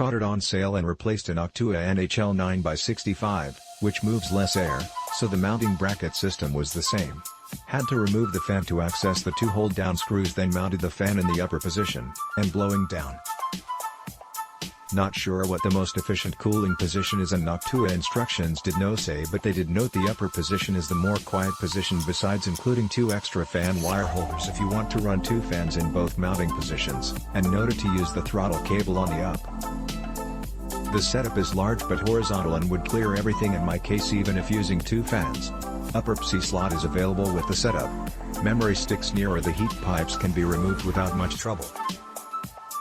caught it on sale and replaced a Noctua NH-L9x65, which moves less air, so the mounting bracket system was the same. Had to remove the fan to access the two hold-down screws, then mounted the fan in the upper position, and blowing down. Not sure what the most efficient cooling position is, and Noctua instructions did no say, but they did note the upper position is the more quiet position, besides including two extra fan wire holders if you want to run two fans in both mounting positions, and noted to use the throttle cable on the up. The setup is large but horizontal and would clear everything in my case even if using two fans. Upper PC slot is available with the setup. Memory sticks nearer the heat pipes can be removed without much trouble.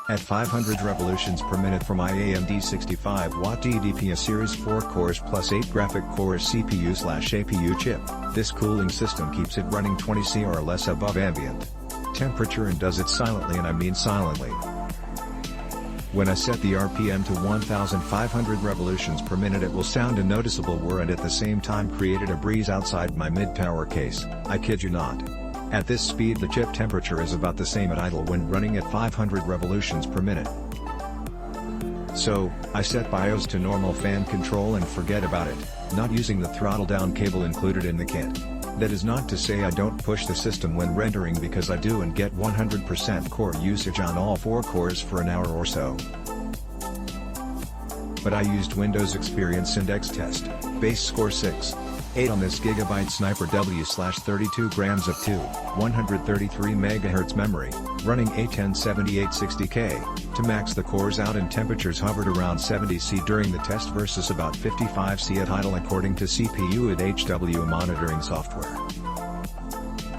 At 500 revolutions per minute for my AMD 65W DDP, a Series 4 cores plus 8 graphic cores CPU/APU chip, this cooling system keeps it running 20°C or less above ambient temperature and does it silently, and I mean silently. When I set the RPM to 1500 revolutions per minute, it will sound a noticeable whir and at the same time created a breeze outside my mid-tower case, I kid you not. At this speed the chip temperature is about the same at idle when running at 500 revolutions per minute. So, I set BIOS to normal fan control and forget about it, not using the throttle down cable included in the kit. That is not to say I don't push the system when rendering, because I do and get 100% core usage on all 4 cores for an hour or so. But I used Windows Experience Index Test, base score 6.8 on this Gigabyte Sniper W/32 grams of 133 MHz memory, running A107860K, to max the cores out, and temperatures hovered around 70°C during the test versus about 55°C at idle according to CPU and HW monitoring software.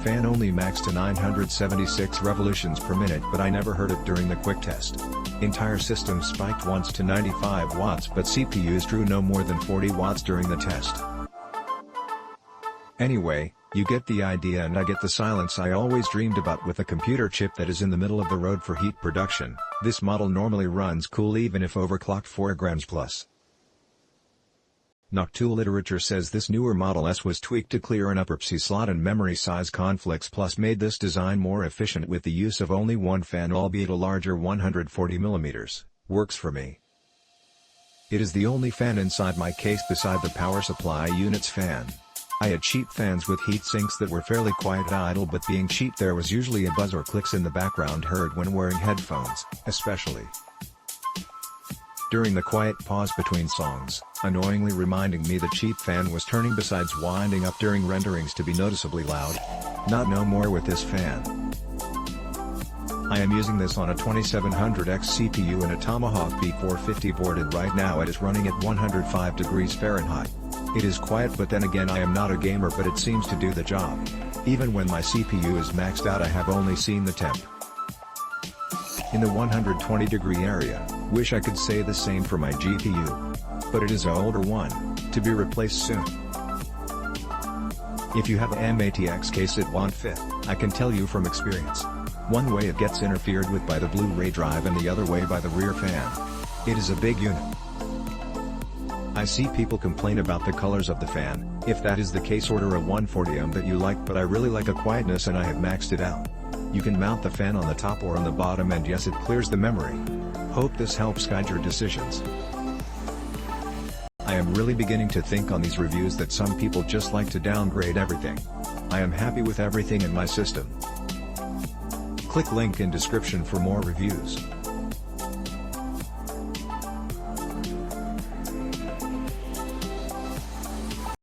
Fan only maxed to 976 revolutions per minute, but I never heard it during the quick test. Entire system spiked once to 95 watts, but CPUs drew no more than 40 watts during the test. Anyway, you get the idea, and I get the silence I always dreamed about with a computer chip that is in the middle of the road for heat production. This model normally runs cool even if overclocked 4 grams plus. Noctua literature says this newer Model S was tweaked to clear an upper PC slot and memory size conflicts, plus made this design more efficient with the use of only one fan, albeit a larger 140mm. Works for me. It is the only fan inside my case beside the power supply unit's fan. I had cheap fans with heat sinks that were fairly quiet at idle, but being cheap there was usually a buzz or clicks in the background heard when wearing headphones, especially during the quiet pause between songs, annoyingly reminding me the cheap fan was turning, besides winding up during renderings to be noticeably loud. Not no more with this fan. I am using this on a 2700X CPU and a Tomahawk B450 boarded right now. It is running at 105 degrees Fahrenheit. It is quiet, but then again I am not a gamer, but it seems to do the job. Even when my CPU is maxed out I have only seen the temp in the 120 degree area. Wish I could say the same for my GPU. But it is an older one, to be replaced soon. If you have a MATX case it won't fit, I can tell you from experience. One way it gets interfered with by the Blu-ray drive and the other way by the rear fan. It is a big unit. I see people complain about the colors of the fan. If that is the case, order a 140mm that you like, but I really like a quietness and I have maxed it out. You can mount the fan on the top or on the bottom, and yes, it clears the memory. Hope this helps guide your decisions. I am really beginning to think on these reviews that some people just like to downgrade everything. I am happy with everything in my system. Click link in description for more reviews.